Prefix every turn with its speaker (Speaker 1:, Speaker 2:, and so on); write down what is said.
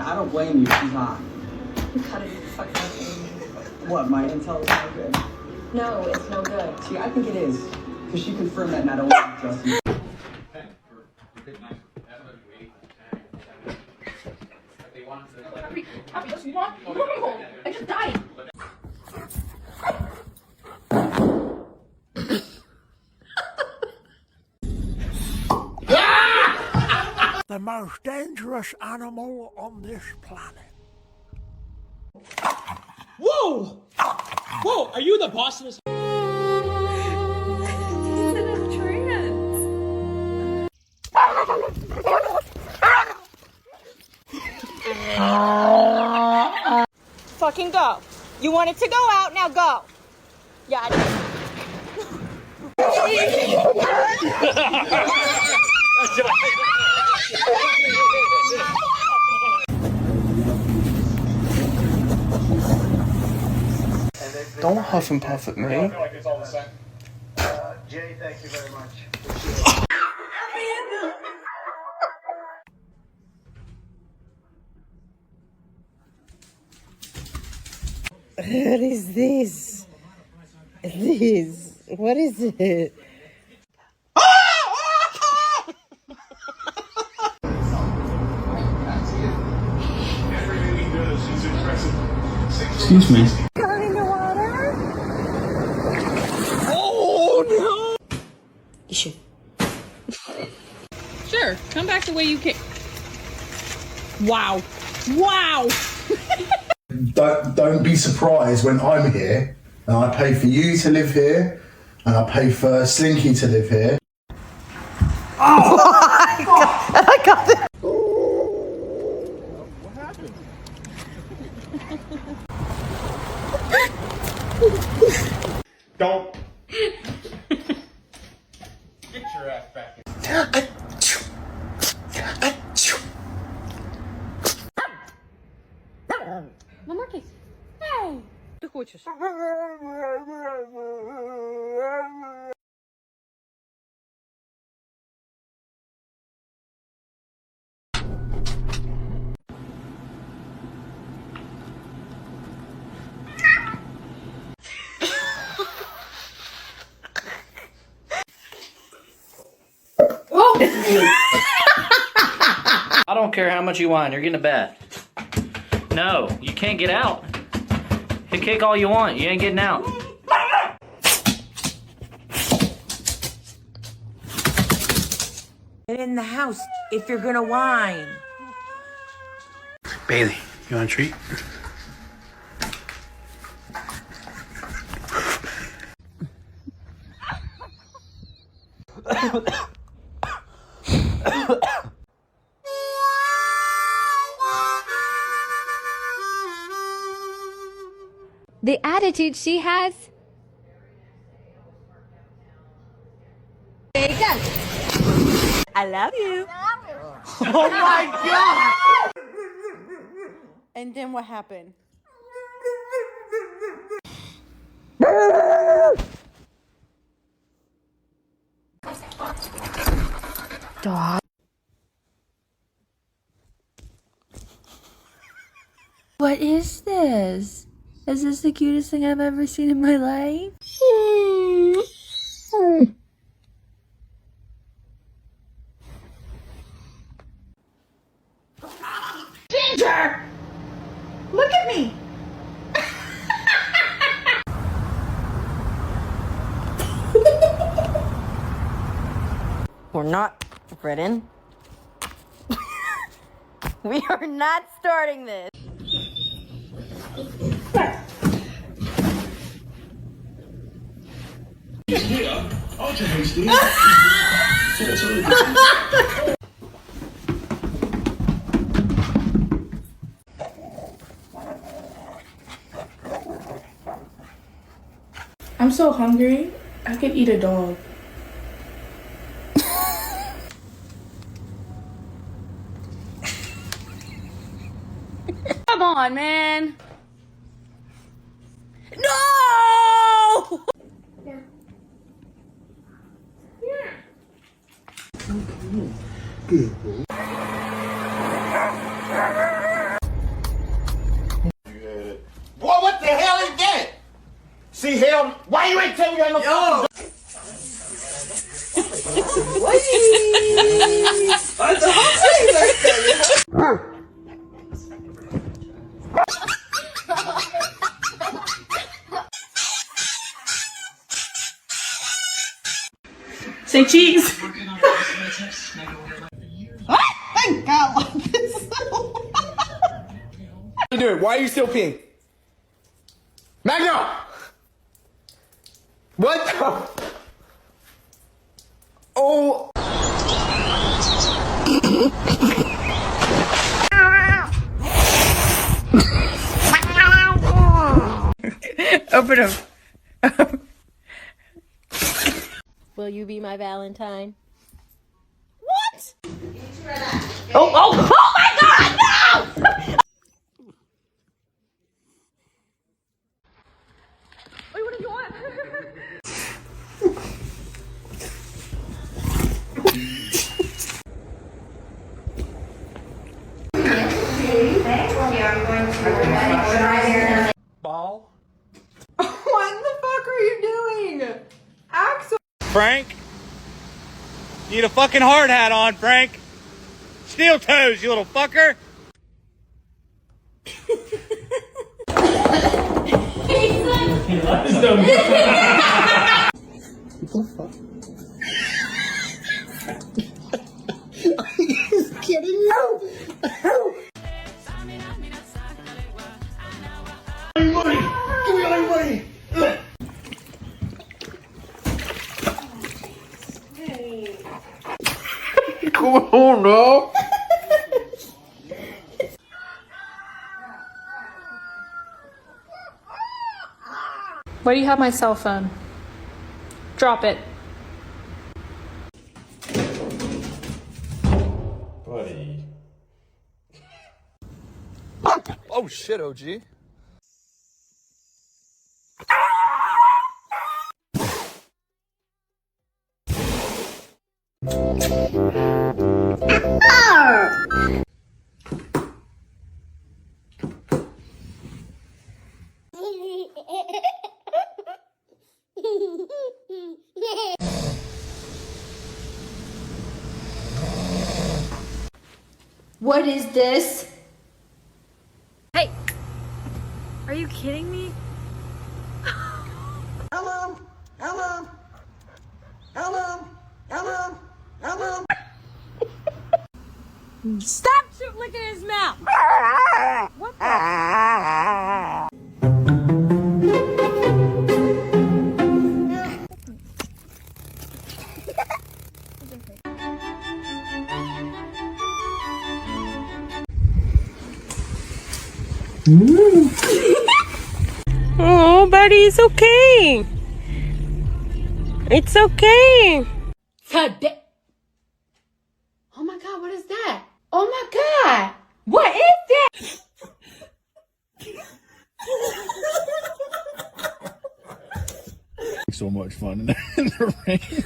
Speaker 1: I don't blame you, she's not.
Speaker 2: You gotta be fucking kidding me.
Speaker 1: What, my intel is no good?
Speaker 2: No, it's no good.
Speaker 1: See, I think it is. Because she confirmed that not only just you.
Speaker 2: Happy, you want? I just died.
Speaker 3: The most dangerous animal on this planet.
Speaker 4: Whoa! Whoa, are you the boss of this?
Speaker 2: He's in a trance.
Speaker 5: Fucking go. You want it to go out, now go. Yeah, I did.
Speaker 6: Don't huff and puff at me.
Speaker 7: Jay, thank you very much.
Speaker 8: What is this? What is it?
Speaker 1: Excuse me.
Speaker 8: Going in the water?
Speaker 4: Oh no!
Speaker 8: You should.
Speaker 5: Sure, come back the way you came. Wow. Wow!
Speaker 7: Don't be surprised when I'm here and I pay for you to live here and I pay for Slinky to live here.
Speaker 8: Oh my God! I got it.
Speaker 4: What happened? Don't. Get your ass back here.
Speaker 5: One more kiss. Hey! Ты хочешь?
Speaker 9: I don't care how much you whine, you're getting a bath. No, you can't get out. You kick all you want, you ain't getting out.
Speaker 8: Get in the house if you're gonna whine.
Speaker 6: Bailey, you want a treat?
Speaker 10: The attitude she has. There you go.
Speaker 8: I love you.
Speaker 4: Oh my God!
Speaker 5: And then what happened?
Speaker 10: Dog.
Speaker 2: What is this? Is this the cutest thing I've ever seen in my life?
Speaker 5: Ginger! Look at me!
Speaker 8: We're not, Britton. We are not starting this.
Speaker 2: I'm so hungry. I could eat a dog.
Speaker 5: Come on, man. No!
Speaker 3: Boy, what the hell is that? See, hell, why you ain't tell me that no
Speaker 5: Say cheese.
Speaker 8: Thank God like this.
Speaker 4: What are you doing? Why are you still peeing? Magno! What the? Oh.
Speaker 5: Open them.
Speaker 10: Will you be my Valentine?
Speaker 5: What? Oh my God, no! Wait, what do you want?
Speaker 4: Ball.
Speaker 8: What the fuck are you doing? Axel.
Speaker 3: Frank? You need a fucking hard hat on, Frank. Steel toes, you little fucker.
Speaker 6: Oh no!
Speaker 5: Why do you have my cell phone? Drop it.
Speaker 11: Buddy.
Speaker 6: Oh shit, OG.
Speaker 10: What is this?
Speaker 2: Hey, are you kidding me?
Speaker 8: Hello. Hello. Hello. Hello. Hello.
Speaker 5: Stop licking his mouth. What the? Oh, buddy, it's okay. It's okay.
Speaker 10: Oh my God, what is that? Oh my God, what is that?
Speaker 3: So much fun in the rain.